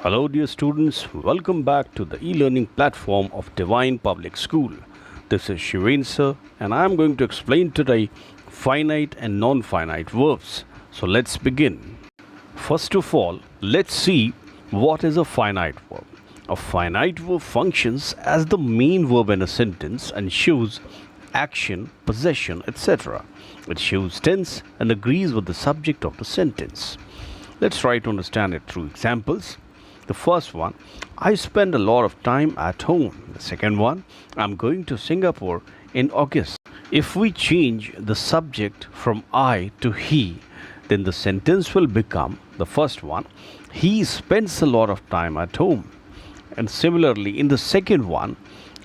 Hello, dear students. Welcome back to the e-learning platform of Divine Public School. This is Shireen sir, and I am going to explain today finite and non-finite verbs. So let's begin. First of all, let's see what is a finite verb. A finite verb functions as the main verb in a sentence and shows action, possession, etc. It shows tense and agrees with the subject of the sentence. Let's try to understand it through examples. The first one, I spend a lot of time at home. The second one, I'm going to Singapore in August. If we change the subject from I to he, then the sentence will become the first one, he spends a lot of time at home. And similarly, in the second one,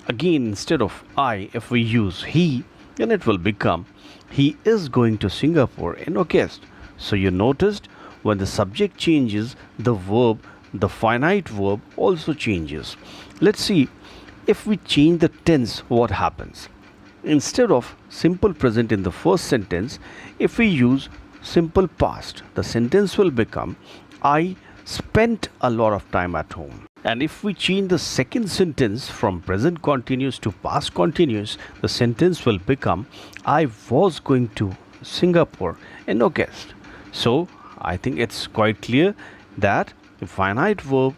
again instead of I, if we use he, then it will become he is going to Singapore in August. So you noticed when the subject changes, the finite verb also changes. Let's see if we change the tense, what happens. Instead of simple present in the first sentence, if we use simple past, the sentence will become I spent a lot of time at home. And if we change the second sentence from present continuous to past continuous, the sentence will become I was going to Singapore in August. So I think it's quite clear that the finite verb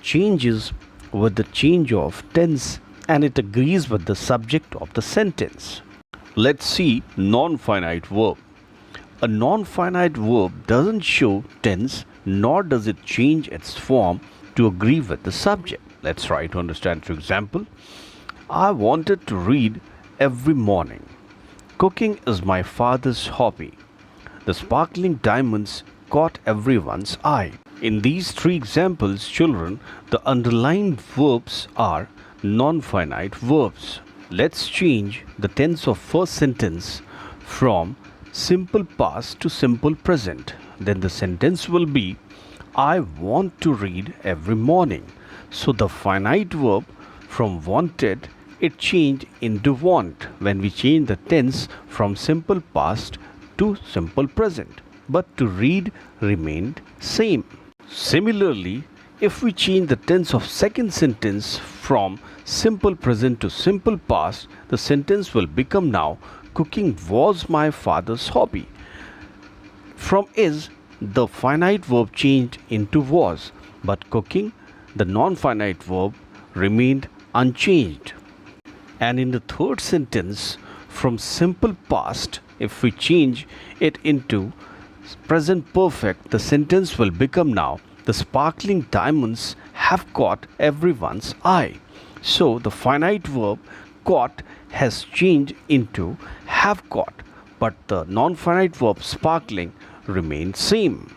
changes with the change of tense and it agrees with the subject of the sentence. Let's see non-finite verb. A non-finite verb doesn't show tense nor does it change its form to agree with the subject. Let's try to understand through example. I wanted to read every morning. Cooking is my father's hobby. The sparkling diamonds caught everyone's eye. In these three examples, children, the underlined verbs are non-finite verbs. Let's change the tense of first sentence from simple past to simple present. Then the sentence will be I want to read every morning. So the finite verb from wanted, it changed into want when we change the tense from simple past to simple present. But to read remained same. Similarly, if we change the tense of second sentence from simple present to simple past, the sentence will become now cooking was my father's hobby. From is, the finite verb changed into was, but cooking, the non-finite verb, remained unchanged. And in the third sentence, from simple past, if we change it into present perfect, the sentence will become now the sparkling diamonds have caught everyone's eye. So the finite verb caught has changed into have caught, but the non-finite verb sparkling remains same.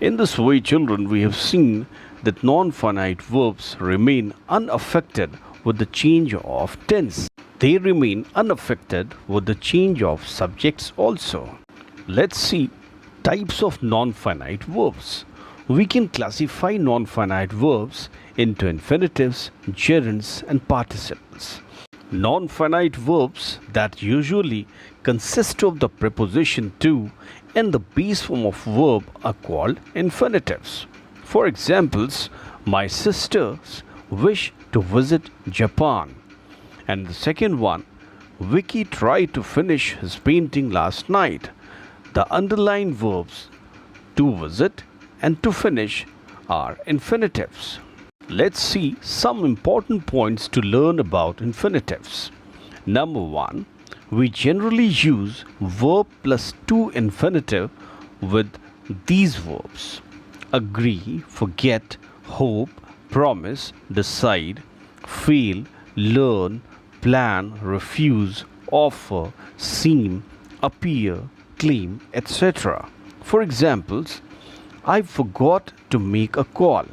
In this way, children, we have seen that non-finite verbs remain unaffected with the change of tense. They remain unaffected with the change of subjects also. Let's see types of non-finite verbs. We can classify non-finite verbs into infinitives, gerunds, and participles. Non-finite verbs that usually consist of the preposition to and the base form of verb are called infinitives. For examples, my sisters wish to visit Japan. And the second one, Vicky tried to finish his painting last night. The underlined verbs to visit and to finish are infinitives. Let's see some important points to learn about infinitives. Number one, we generally use verb plus to infinitive with these verbs: agree, forget, hope, promise, decide, feel, learn, plan, refuse, offer, seem, appear, claim, etc. For examples, I forgot to make a call.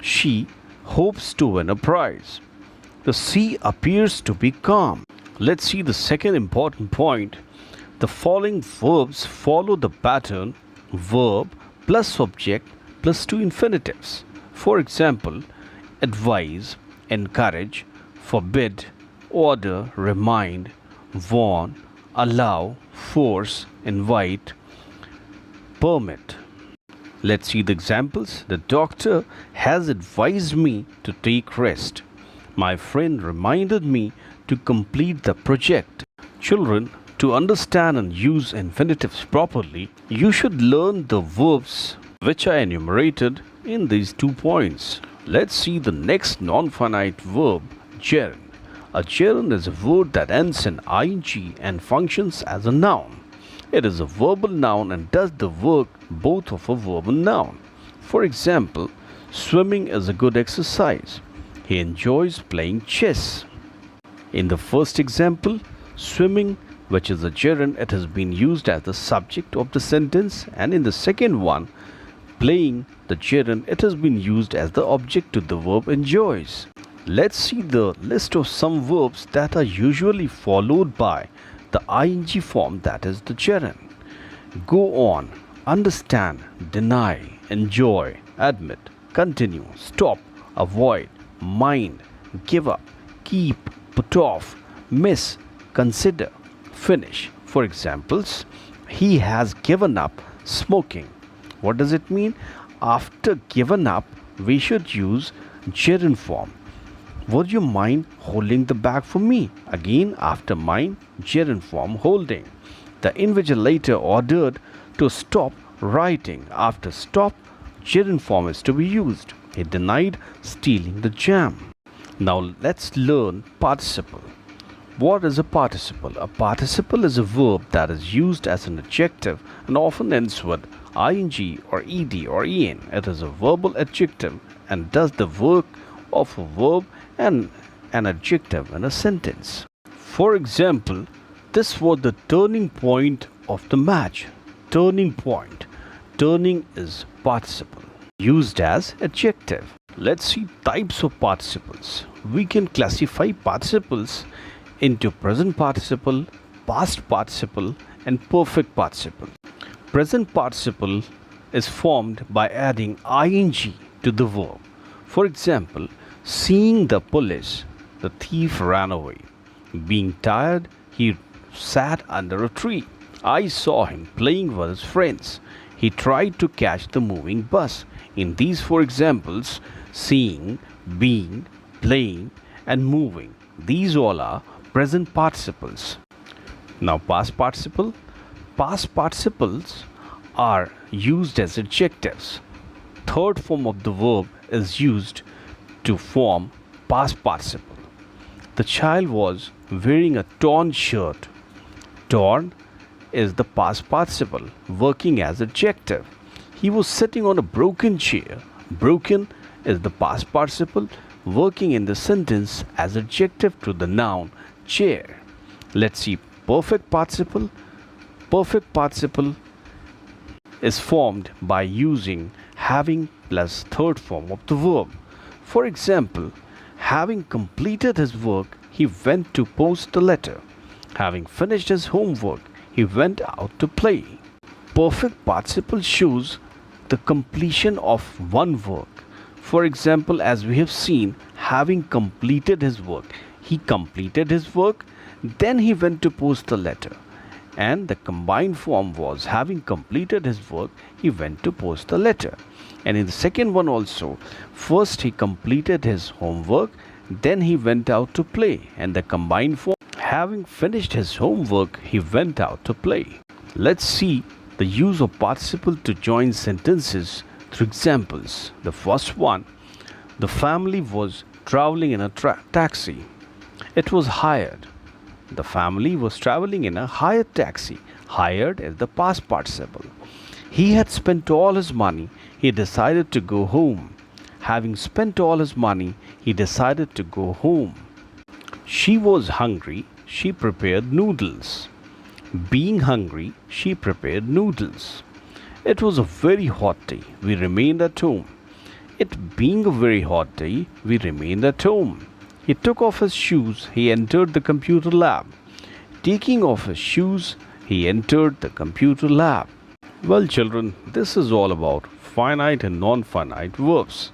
She hopes to win a prize. The sea appears to be calm. Let's see the second important point. The following verbs follow the pattern verb plus object plus two infinitives. For example, advise, encourage, forbid, order, remind, warn, allow, force, invite, permit. Let's see the examples. The doctor has advised me to take rest. My friend reminded me to complete the project. Children, to understand and use infinitives properly, you should learn the verbs which are enumerated in these 2 points. Let's see the next non-finite verb, gerund. A gerund is a word that ends in ing and functions as a noun. It is a verbal noun and does the work both of a verb and noun. For example, swimming is a good exercise. He enjoys playing chess. In the first example, swimming, which is a gerund, it has been used as the subject of the sentence, and in the second one, playing, the gerund, it has been used as the object to the verb enjoys. Let's see the list of some verbs that are usually followed by the ing form, that is the gerund. Go on, understand, deny, enjoy, admit, continue, stop, avoid, mind, give up, keep, put off, miss, consider, finish. For examples, he has given up smoking. What does it mean? After given up, we should use gerund form. Would you mind holding the bag for me? Again, after mind, gerund form holding. The invigilator ordered to stop writing. After stop, gerund form is to be used. He denied stealing the jam. Now let's learn participle. What is a participle? A participle is a verb that is used as an adjective and often ends with ing or ed or en. It is a verbal adjective and does the work of a verb and an adjective in a sentence. For example, this was the turning point of the match. Turning point. Turning is participle, used as adjective. Let's see types of participles. We can classify participles into present participle, past participle, and perfect participle. Present participle is formed by adding ing to the verb. For example, seeing the police, the thief ran away. Being tired, he sat under a tree. I saw him playing with his friends. He tried to catch the moving bus. In these 4 examples, seeing, being, playing, and moving, these all are present participles. Now past participle. Past participles are used as adjectives. Third form of the verb is used to form past participle. The child was wearing a torn shirt. Torn is the past participle working as adjective. He was sitting on a broken chair. Broken is the past participle working in the sentence as adjective to the noun chair. Let's see perfect participle. Perfect participle is formed by using having plus third form of the verb. For example, having completed his work, he went to post the letter. Having finished his homework, he went out to play. Perfect participle shows the completion of one work. For example, as we have seen, having completed his work, he completed his work, then he went to post the letter. And the combined form was having completed his work, he went to post the letter. And in the second one also, first he completed his homework, then he went out to play. And the combined form, having finished his homework, he went out to play. Let's see the use of participle to join sentences through examples. The first one, the family was traveling in a taxi. It was hired. The family was traveling in a hired taxi. Hired is the past participle. He had spent all his money. He decided to go home. Having spent all his money, he decided to go home. She was hungry. She prepared noodles. Being hungry, she prepared noodles. It was a very hot day. We remained at home. It being a very hot day, we remained at home. He took off his shoes. He entered the computer lab. Taking off his shoes, he entered the computer lab. Well, children, this is all about finite and non-finite verbs.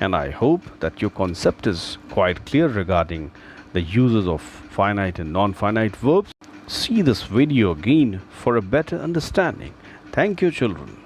And I hope that your concept is quite clear regarding the uses of finite and non-finite verbs. See this video again for a better understanding. Thank you, children.